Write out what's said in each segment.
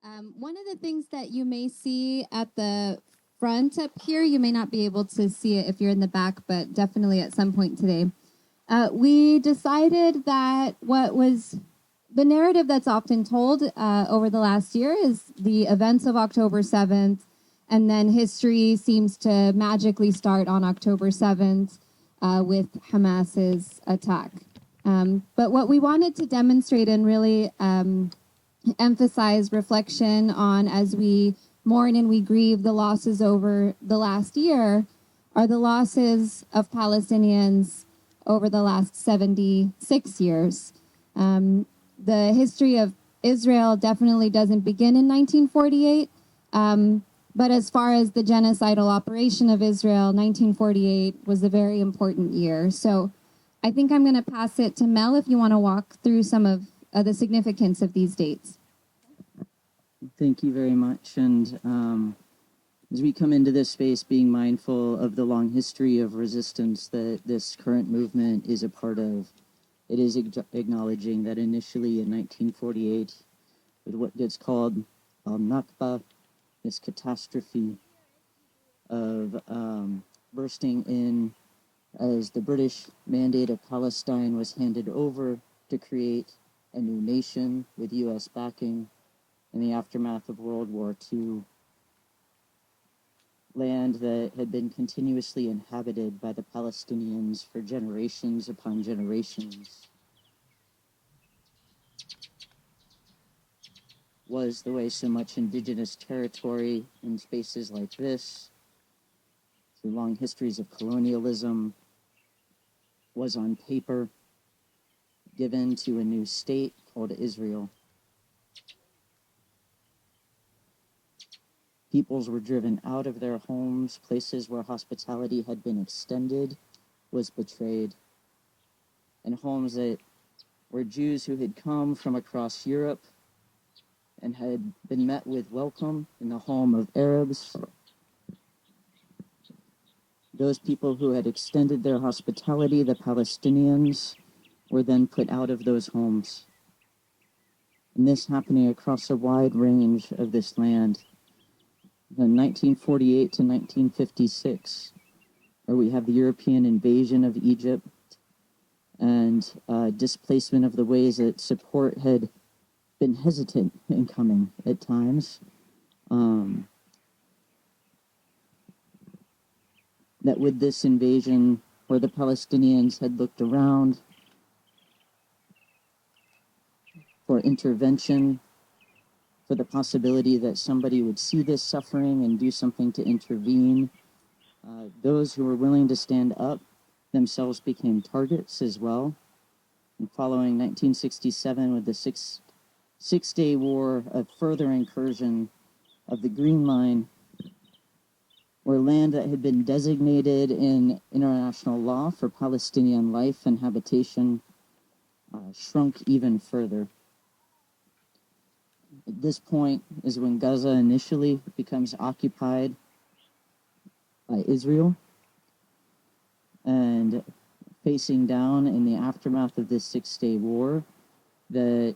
One of the things that you may see at the front up here, you may not be able to see it if you're in the back, but definitely at some point today. We decided that what was the narrative that's often told over the last year is the events of October 7th, and then history seems to magically start on October 7th with Hamas's attack. But what we wanted to demonstrate and really emphasize reflection on as we mourn and we grieve the losses over the last year are the losses of Palestinians over the last 76 years. The history of Israel definitely doesn't begin in 1948, but as far as the genocidal operation of Israel, 1948 was a very important year. So I think I'm going to pass it to Mel if you want to walk through some of the significance of these dates. Thank you very much. And as we come into this space, being mindful of the long history of resistance that this current movement is a part of, it is acknowledging that initially in 1948, with what gets called al-Nakba, this catastrophe of bursting in as the British Mandate of Palestine was handed over to create a new nation with U.S. backing in the aftermath of World War II. Land that had been continuously inhabited by the Palestinians for generations upon generations was the way so much indigenous territory in spaces like this, through long histories of colonialism, was on paper given to a new state called Israel. Peoples were driven out of their homes, places where hospitality had been extended was betrayed, and homes that were Jews who had come from across Europe and had been met with welcome in the home of Arabs. Those people who had extended their hospitality, the Palestinians, were then put out of those homes. And this happening across a wide range of this land. In 1948 to 1956, where we have the European invasion of Egypt and displacement of the ways that support had been hesitant in coming at times. That with this invasion, where the Palestinians had looked around for intervention, for the possibility that somebody would see this suffering and do something to intervene, those who were willing to stand up themselves became targets as well. And following 1967 with the Six-Day War, a further incursion of the Green Line, where land that had been designated in international law for Palestinian life and habitation shrunk even further. At this point is when Gaza initially becomes occupied by Israel, and facing down in the aftermath of this Six-Day War, that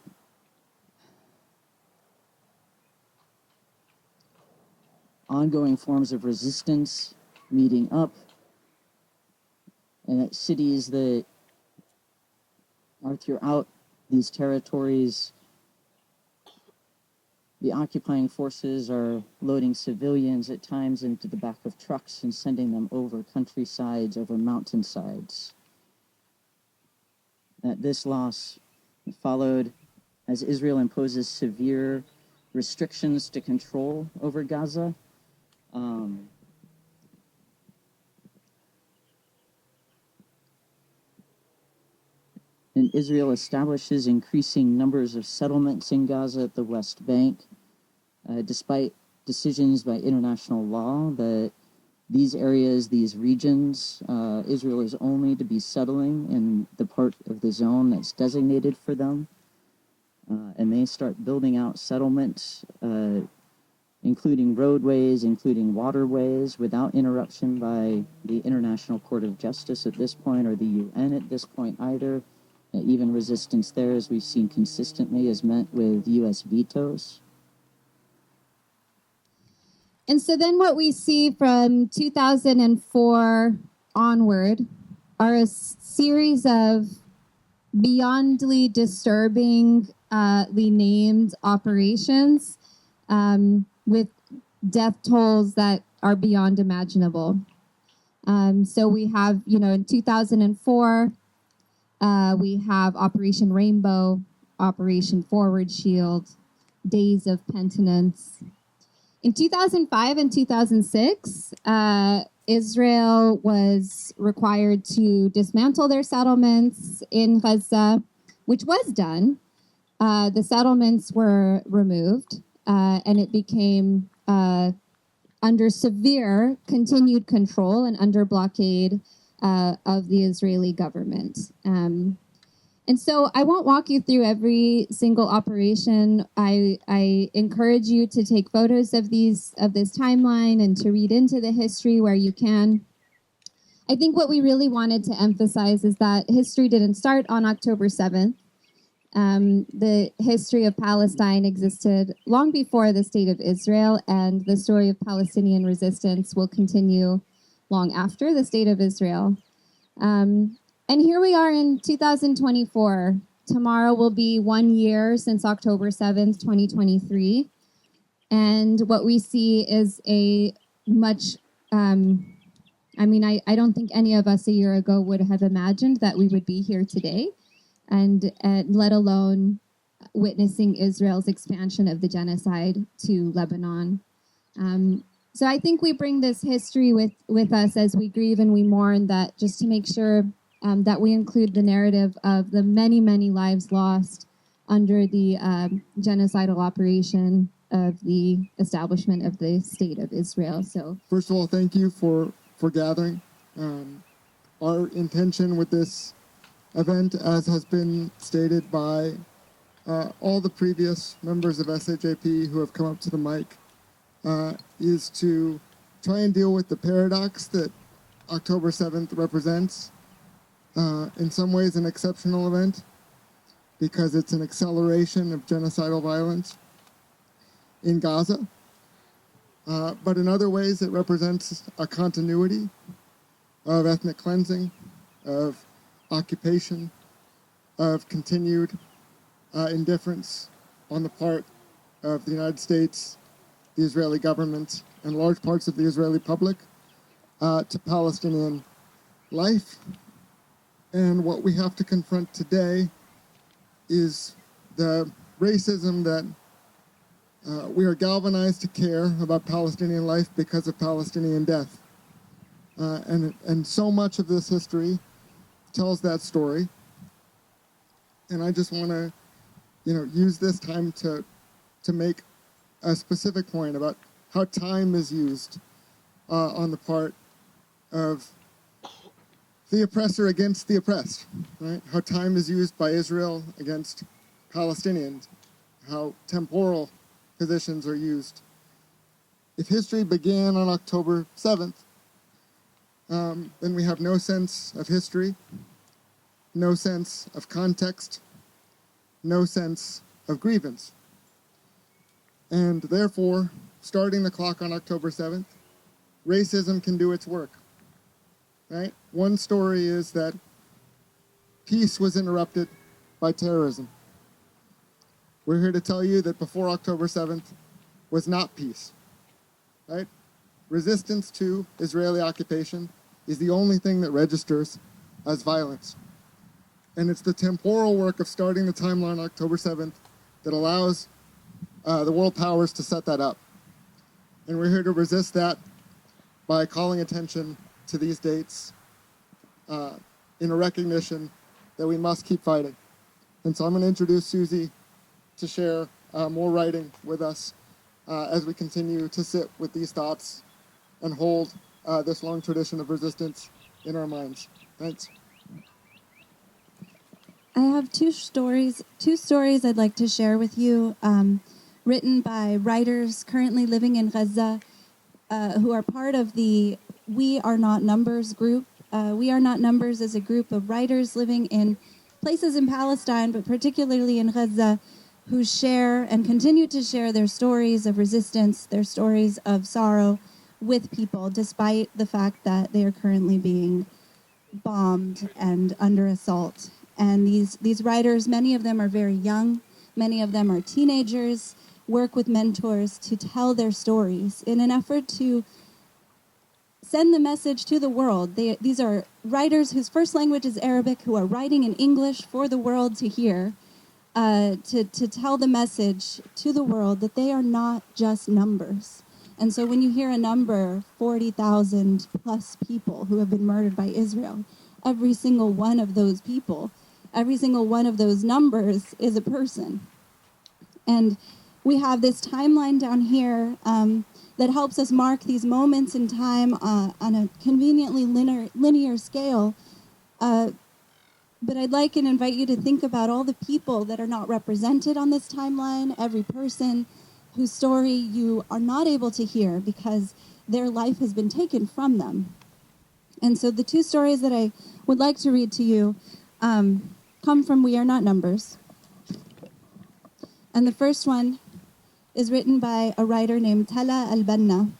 ongoing forms of resistance meeting up, and that cities that are throughout these territories, the occupying forces are loading civilians at times into the back of trucks and sending them over countrysides, over mountainsides. That this loss followed as Israel imposes severe restrictions to control over Gaza. And Israel establishes increasing numbers of settlements in Gaza at the West Bank, despite decisions by international law that these areas, these regions, Israel is only to be settling in the part of the zone that's designated for them. And they start building out settlements, including roadways, including waterways, without interruption by the International Court of Justice at this point, or the UN at this point either. Even resistance there, as we've seen consistently, is met with U.S. vetoes. And so then what we see from 2004 onward are a series of beyondly disturbingly named operations with death tolls that are beyond imaginable. So we have, in 2004, we have Operation Rainbow, Operation Forward Shield, Days of Penitence. In 2005 and 2006, Israel was required to dismantle their settlements in Gaza, which was done. The settlements were removed, and it became under severe continued control and under blockade of the Israeli government. And so I won't walk you through every single operation. I encourage you to take photos of this timeline and to read into the history where you can. I think what we really wanted to emphasize is that history didn't start on October 7th. The history of Palestine existed long before the state of Israel, and the story of Palestinian resistance will continue long after the state of Israel. And here we are in 2024. Tomorrow will be 1 year since October 7th, 2023. And what we see is a much, I don't think any of us a year ago would have imagined that we would be here today, and let alone witnessing Israel's expansion of the genocide to Lebanon. So I think we bring this history with us as we grieve and we mourn, that just to make sure that we include the narrative of the many, many lives lost under the genocidal operation of the establishment of the state of Israel. So, first of all, thank you for gathering. Our intention with this event, as has been stated by all the previous members of SHAP who have come up to the mic, is to try and deal with the paradox that October 7th represents. In some ways an exceptional event because it's an acceleration of genocidal violence in Gaza. But in other ways it represents a continuity of ethnic cleansing, of occupation, of continued indifference on the part of the United States, the Israeli government, and large parts of the Israeli public to Palestinian life. And what we have to confront today is the racism that we are galvanized to care about Palestinian life because of Palestinian death. And so much of this history tells that story. And I just want to, use this time to make a specific point about how time is used on the part of the oppressor against the oppressed, right? How time is used by Israel against Palestinians, how temporal positions are used. If history began on October 7th, then we have no sense of history, no sense of context, no sense of grievance. And therefore, starting the clock on October 7th, racism can do its work. Right? One story is that peace was interrupted by terrorism. We're here to tell you that before October 7th was not peace. Right? Resistance to Israeli occupation is the only thing that registers as violence. And it's the temporal work of starting the timeline on October 7th that allows the world powers to set that up. And we're here to resist that by calling attention to these dates in a recognition that we must keep fighting. And so I'm going to introduce Susie to share more writing with us as we continue to sit with these thoughts and hold this long tradition of resistance in our minds. Thanks. I have two stories I'd like to share with you, written by writers currently living in Gaza who are part of the We Are Not Numbers group. We Are Not Numbers is a group of writers living in places in Palestine, but particularly in Gaza, who share and continue to share their stories of resistance, their stories of sorrow with people, despite the fact that they are currently being bombed and under assault. And these writers, many of them are very young, many of them are teenagers, work with mentors to tell their stories in an effort to send the message to the world. These are writers whose first language is Arabic, who are writing in English for the world to hear, to tell the message to the world that they are not just numbers. And so when you hear a number, 40,000 plus people who have been murdered by Israel, every single one of those people, every single one of those numbers is a person. And we have this timeline down here that helps us mark these moments in time on a conveniently linear scale. But I'd like and invite you to think about all the people that are not represented on this timeline, every person whose story you are not able to hear because their life has been taken from them. And so the two stories that I would like to read to you come from We Are Not Numbers. And the first one is written by a writer named Tala al-Banna,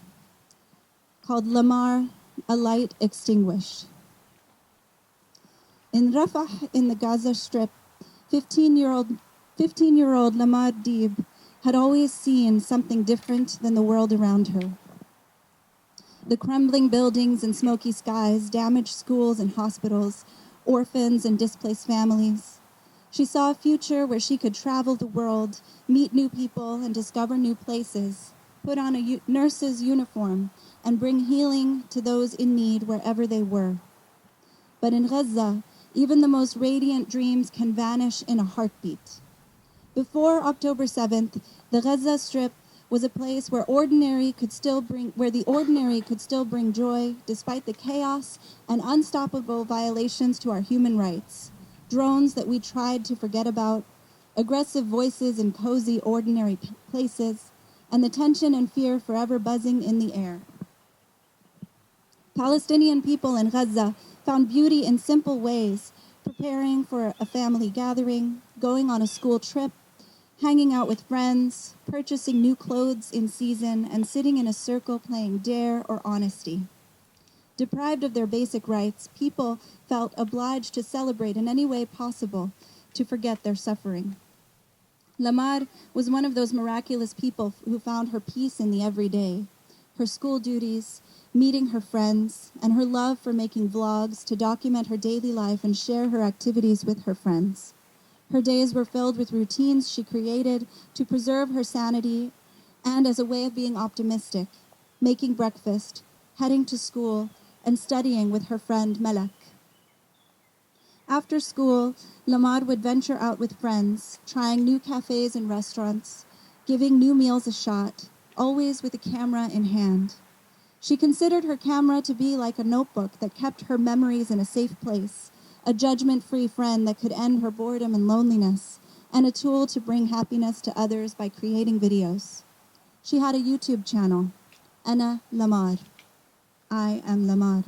called Lamar, A Light Extinguished. In Rafah, in the Gaza Strip, 15-year-old Lamar Deeb had always seen something different than the world around her. The crumbling buildings and smoky skies, damaged schools and hospitals, orphans and displaced families. She saw a future where she could travel the world, meet new people and discover new places, put on a nurse's uniform, and bring healing to those in need wherever they were. But in Gaza, even the most radiant dreams can vanish in a heartbeat. Before October 7th, the Gaza Strip was a place where the ordinary could still bring joy despite the chaos and unstoppable violations to our human rights. Drones that we tried to forget about, aggressive voices in cozy, ordinary places, and the tension and fear forever buzzing in the air. Palestinian people in Gaza found beauty in simple ways, preparing for a family gathering, going on a school trip, hanging out with friends, purchasing new clothes in season, and sitting in a circle playing Dare or Honesty. Deprived of their basic rights, people felt obliged to celebrate in any way possible to forget their suffering. Lamar was one of those miraculous people who found her peace in the everyday, her school duties, meeting her friends, and her love for making vlogs to document her daily life and share her activities with her friends. Her days were filled with routines she created to preserve her sanity and as a way of being optimistic, making breakfast, heading to school, and studying with her friend Malak. After school, Lamar would venture out with friends, trying new cafes and restaurants, giving new meals a shot, always with a camera in hand. She considered her camera to be like a notebook that kept her memories in a safe place, a judgment-free friend that could end her boredom and loneliness, and a tool to bring happiness to others by creating videos. She had a YouTube channel, Ana Lamar. I am Lamar.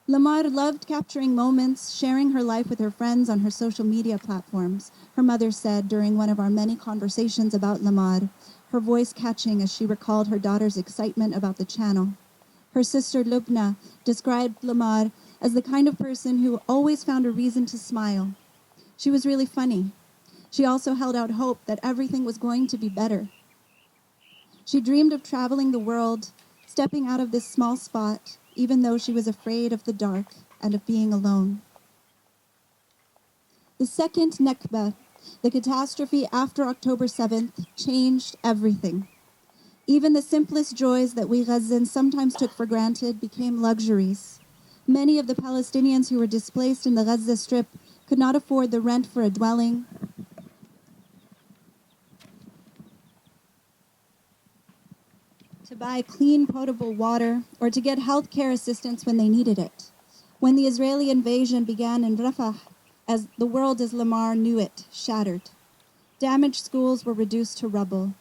Lamar loved capturing moments, sharing her life with her friends on her social media platforms, her mother said during one of our many conversations about Lamar, her voice catching as she recalled her daughter's excitement about the channel. Her sister Lubna described Lamar as the kind of person who always found a reason to smile. She was really funny. She also held out hope that everything was going to be better. She dreamed of traveling the world, stepping out of this small spot, even though she was afraid of the dark and of being alone. The second Nakba, the catastrophe after October 7th, changed everything. Even the simplest joys that we Gazans sometimes took for granted became luxuries. Many of the Palestinians who were displaced in the Gaza Strip could not afford the rent for a dwelling, to buy clean, potable water, or to get health care assistance when they needed it. When the Israeli invasion began in Rafah, as the world as Lamar knew it, shattered. Damaged schools were reduced to rubble.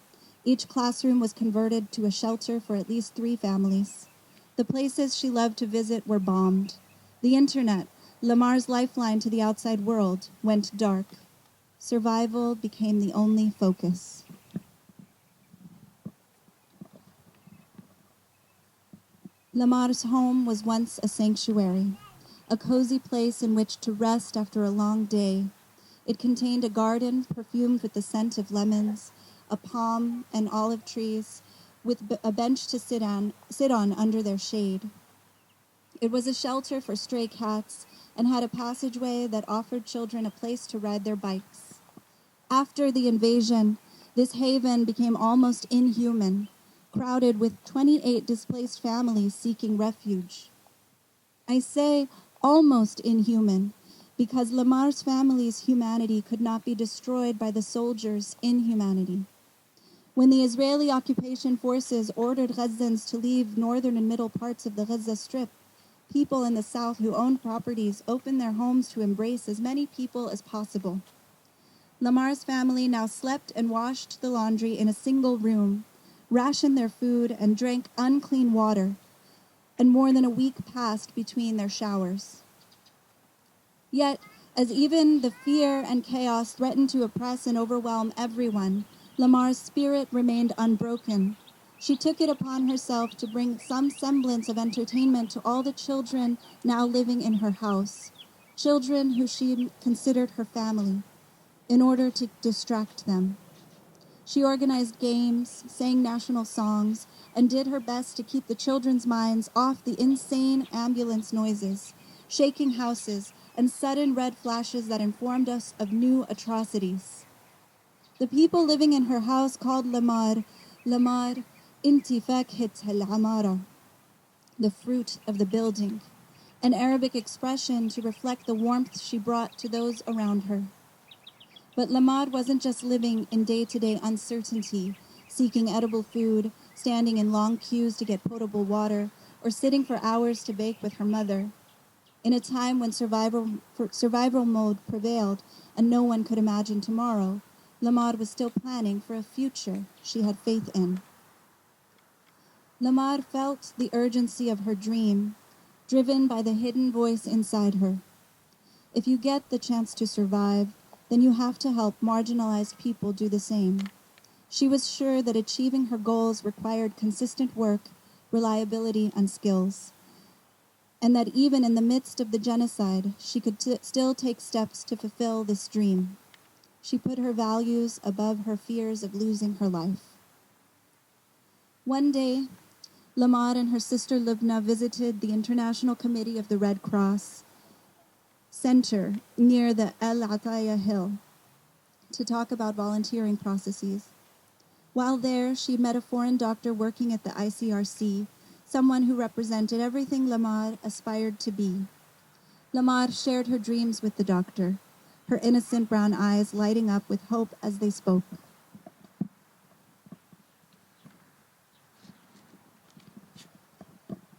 Each classroom was converted to a shelter for at least 3 families. The places she loved to visit were bombed. The internet, Lamar's lifeline to the outside world, went dark. Survival became the only focus. Lamar's home was once a sanctuary, a cozy place in which to rest after a long day. It contained a garden perfumed with the scent of lemons, a palm and olive trees, with a bench to sit on under their shade. It was a shelter for stray cats and had a passageway that offered children a place to ride their bikes. After the invasion, this haven became almost inhuman, crowded with 28 displaced families seeking refuge. I say almost inhuman because Lamar's family's humanity could not be destroyed by the soldiers' inhumanity. When the Israeli occupation forces ordered Gazans to leave northern and middle parts of the Gaza Strip, people in the south who owned properties opened their homes to embrace as many people as possible. Lamar's family now slept and washed the laundry in a single room, rationed their food, and drank unclean water, and more than a week passed between their showers. Yet, as even the fear and chaos threatened to oppress and overwhelm everyone, Lamar's spirit remained unbroken. She took it upon herself to bring some semblance of entertainment to all the children now living in her house, children who she considered her family, in order to distract them. She organized games, sang national songs, and did her best to keep the children's minds off the insane ambulance noises, shaking houses, and sudden red flashes that informed us of new atrocities. The people living in her house called Lamar, inti fakhet al-amara, the fruit of the building, an Arabic expression to reflect the warmth she brought to those around her. But Lamar wasn't just living in day-to-day uncertainty, seeking edible food, standing in long queues to get potable water, or sitting for hours to bake with her mother. In a time when survival mode prevailed and no one could imagine tomorrow, Lamar was still planning for a future she had faith in. Lamar felt the urgency of her dream, driven by the hidden voice inside her. If you get the chance to survive, then you have to help marginalized people do the same. She was sure that achieving her goals required consistent work, reliability, and skills, and that even in the midst of the genocide, she could still take steps to fulfill this dream. She put her values above her fears of losing her life. One day, Lamar and her sister Lubna visited the International Committee of the Red Cross Center near the El Ataya Hill to talk about volunteering processes. While there, she met a foreign doctor working at the ICRC, someone who represented everything Lamar aspired to be. Lamar shared her dreams with the doctor, her innocent brown eyes lighting up with hope as they spoke.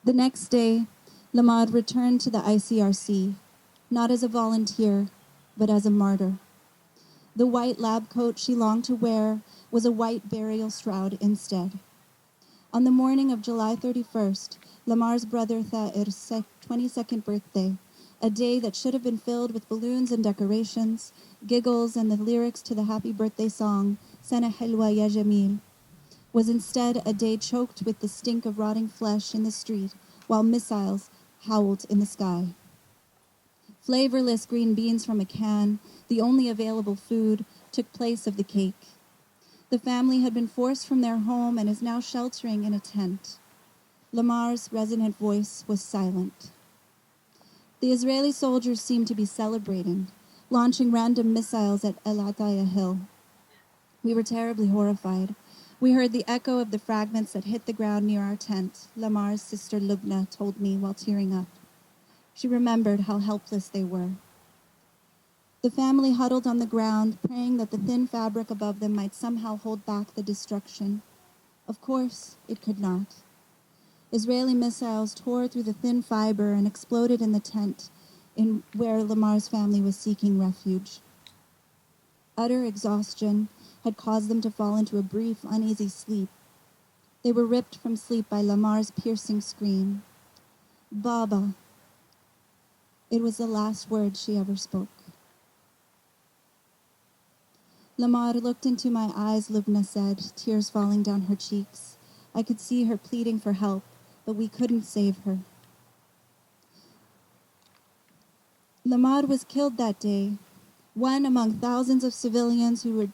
The next day, Lamar returned to the ICRC, not as a volunteer, but as a martyr. The white lab coat she longed to wear was a white burial shroud instead. On the morning of July 31st, Lamar's brother Tha'ir's 22nd birthday, a day that should have been filled with balloons and decorations, giggles, and the lyrics to the happy birthday song, Sana Hilwa Ya Jamil, was instead a day choked with the stink of rotting flesh in the street while missiles howled in the sky. Flavorless green beans from a can, the only available food, took place of the cake. The family had been forced from their home and is now sheltering in a tent. Lamar's resonant voice was silent. The Israeli soldiers seemed to be celebrating, launching random missiles at El Ataya Hill. We were terribly horrified. We heard the echo of the fragments that hit the ground near our tent, Lamar's sister Lubna told me while tearing up. She remembered how helpless they were. The family huddled on the ground, praying that the thin fabric above them might somehow hold back the destruction. Of course, it could not. Israeli missiles tore through the thin fiber and exploded in the tent where Lamar's family was seeking refuge. Utter exhaustion had caused them to fall into a brief, uneasy sleep. They were ripped from sleep by Lamar's piercing scream. Baba. It was the last word she ever spoke. Lamar looked into my eyes, Lubna said, tears falling down her cheeks. I could see her pleading for help, but we couldn't save her. Lamar was killed that day, one among thousands of civilians who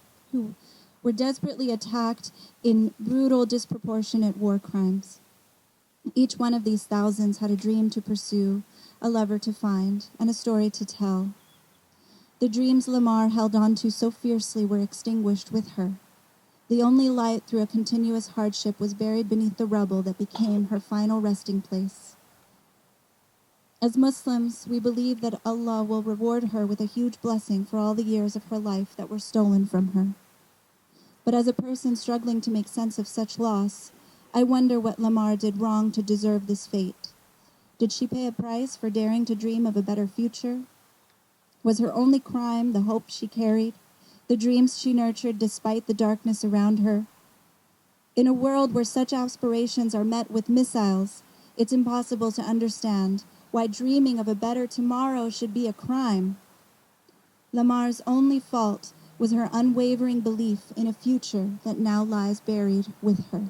were desperately attacked in brutal, disproportionate war crimes. Each one of these thousands had a dream to pursue, a lover to find, and a story to tell. The dreams Lamar held on to so fiercely were extinguished with her. The only light through a continuous hardship was buried beneath the rubble that became her final resting place. As Muslims, we believe that Allah will reward her with a huge blessing for all the years of her life that were stolen from her. But as a person struggling to make sense of such loss, I wonder what Lamar did wrong to deserve this fate. Did she pay a price for daring to dream of a better future? Was her only crime the hope she carried, the dreams she nurtured despite the darkness around her? In a world where such aspirations are met with missiles, it's impossible to understand why dreaming of a better tomorrow should be a crime. Lamar's only fault was her unwavering belief in a future that now lies buried with her.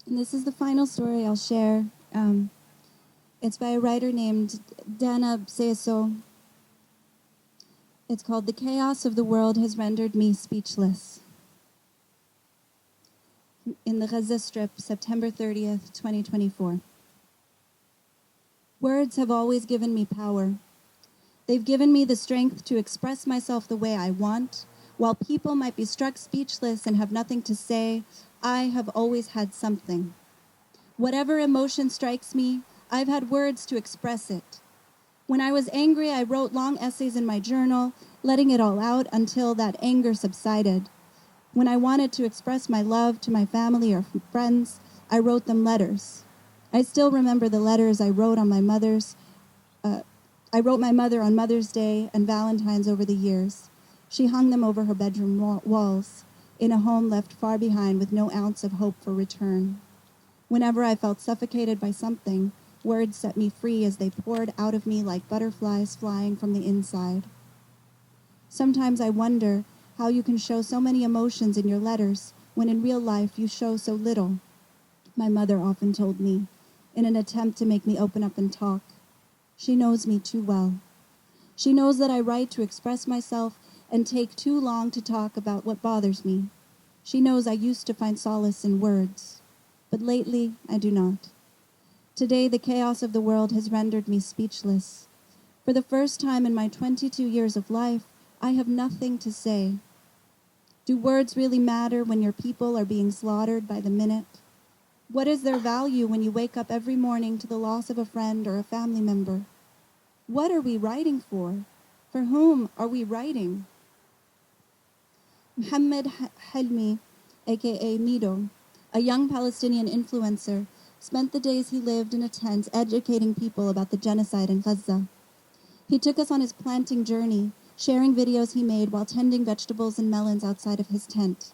And this is the final story I'll share. It's by a writer named Dana Seso. It's called The Chaos of the World Has Rendered Me Speechless. In the Gaza Strip, September 30th, 2024. Words have always given me power. They've given me the strength to express myself the way I want. While people might be struck speechless and have nothing to say, I have always had something. Whatever emotion strikes me, I've had words to express it. When I was angry, I wrote long essays in my journal, letting it all out until that anger subsided. When I wanted to express my love to my family or friends, I wrote them letters. I still remember the letters I wrote on my mother's. I wrote my mother on Mother's Day and Valentine's over the years. She hung them over her bedroom walls, in a home left far behind with no ounce of hope for return. Whenever I felt suffocated by something, words set me free as they poured out of me like butterflies flying from the inside. Sometimes I wonder how you can show so many emotions in your letters when in real life you show so little. My mother often told me, in an attempt to make me open up and talk. She knows me too well. She knows that I write to express myself and take too long to talk about what bothers me. She knows I used to find solace in words, but lately I do not. Today, the chaos of the world has rendered me speechless. For the first time in my 22 years of life, I have nothing to say. Do words really matter when your people are being slaughtered by the minute? What is their value when you wake up every morning to the loss of a friend or a family member? What are we writing for? For whom are we writing? Mohammed Helmi, aka Mido, a young Palestinian influencer, spent the days he lived in a tent educating people about the genocide in Gaza. He took us on his planting journey, sharing videos he made while tending vegetables and melons outside of his tent.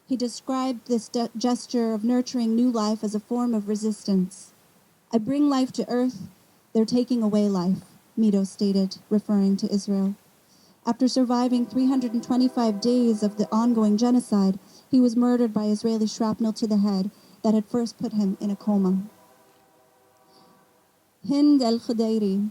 He described this gesture of nurturing new life as a form of resistance. I bring life to earth, they're taking away life, Mido stated, referring to Israel. After surviving 325 days of the ongoing genocide, he was murdered by Israeli shrapnel to the head that had first put him in a coma. Hind al-Khudairi,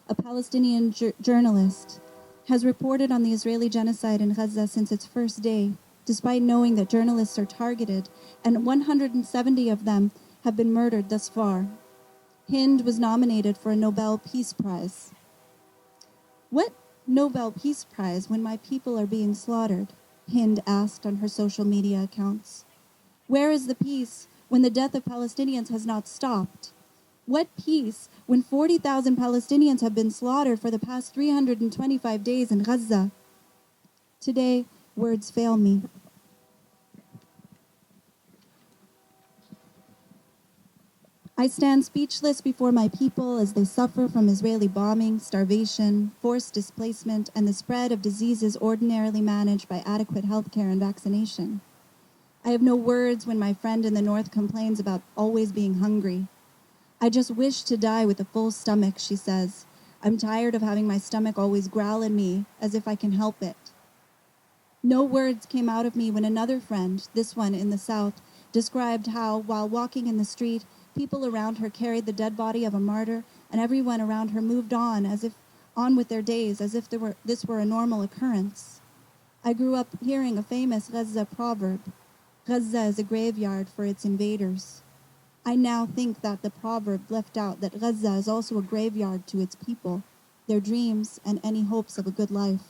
a Palestinian journalist, has reported on the Israeli genocide in Gaza since its first day, despite knowing that journalists are targeted, and 170 of them have been murdered thus far. Hind was nominated for a Nobel Peace Prize. What Nobel Peace Prize when my people are being slaughtered? Hind asked on her social media accounts. Where is the peace when the death of Palestinians has not stopped? What peace when 40,000 Palestinians have been slaughtered for the past 325 days in Gaza? Today, words fail me. I stand speechless before my people as they suffer from Israeli bombing, starvation, forced displacement, and the spread of diseases ordinarily managed by adequate health care and vaccination. I have no words when my friend in the north complains about always being hungry. I just wish to die with a full stomach, she says. I'm tired of having my stomach always growl at me as if I can help it. No words came out of me when another friend, this one in the south, described how, while walking in the street, people around her carried the dead body of a martyr, and everyone around her moved on with their days, as if this were a normal occurrence. I grew up hearing a famous Gaza proverb: Gaza is a graveyard for its invaders. I now think that the proverb left out that Gaza is also a graveyard to its people, their dreams, and any hopes of a good life.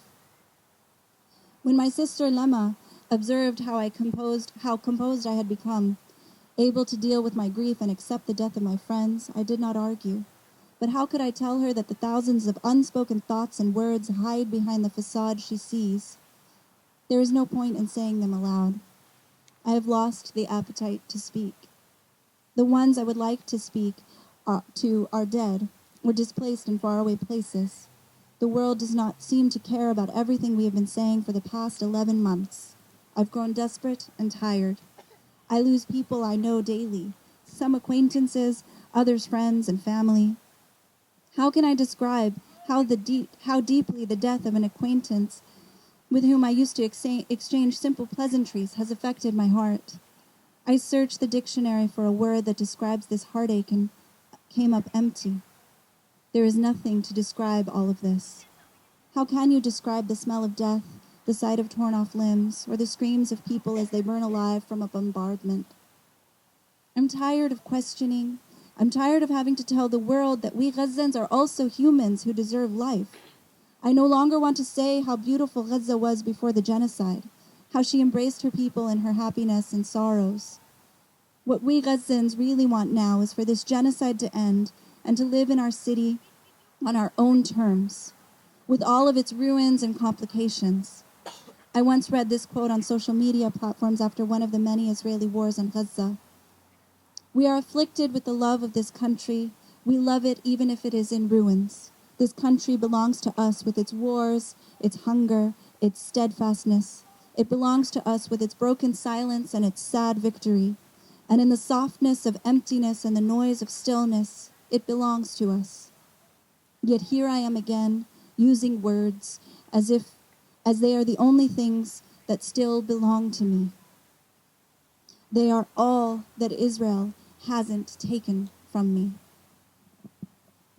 When my sister Lema observed how composed I had become, able to deal with my grief and accept the death of my friends, I did not argue. But how could I tell her that the thousands of unspoken thoughts and words hide behind the facade she sees? There is no point in saying them aloud. I have lost the appetite to speak. The ones I would like to speak to are dead or displaced in faraway places. The world does not seem to care about everything we have been saying for the past 11 months. I've grown desperate and tired. I lose people I know daily, some acquaintances, others friends and family. How can I describe how deeply the death of an acquaintance with whom I used to exchange simple pleasantries has affected my heart? I searched the dictionary for a word that describes this heartache and came up empty. There is nothing to describe all of this. How can you describe the smell of death, the sight of torn-off limbs, or the screams of people as they burn alive from a bombardment? I'm tired of questioning. I'm tired of having to tell the world that we Gazans are also humans who deserve life. I no longer want to say how beautiful Gaza was before the genocide, how she embraced her people in her happiness and sorrows. What we Gazans really want now is for this genocide to end and to live in our city on our own terms, with all of its ruins and complications. I once read this quote on social media platforms after one of the many Israeli wars on Gaza. We are afflicted with the love of this country. We love it even if it is in ruins. This country belongs to us with its wars, its hunger, its steadfastness. It belongs to us with its broken silence and its sad victory. And in the softness of emptiness and the noise of stillness, it belongs to us. Yet here I am again, using words as they are the only things that still belong to me. They are all that Israel hasn't taken from me.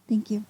Thank you.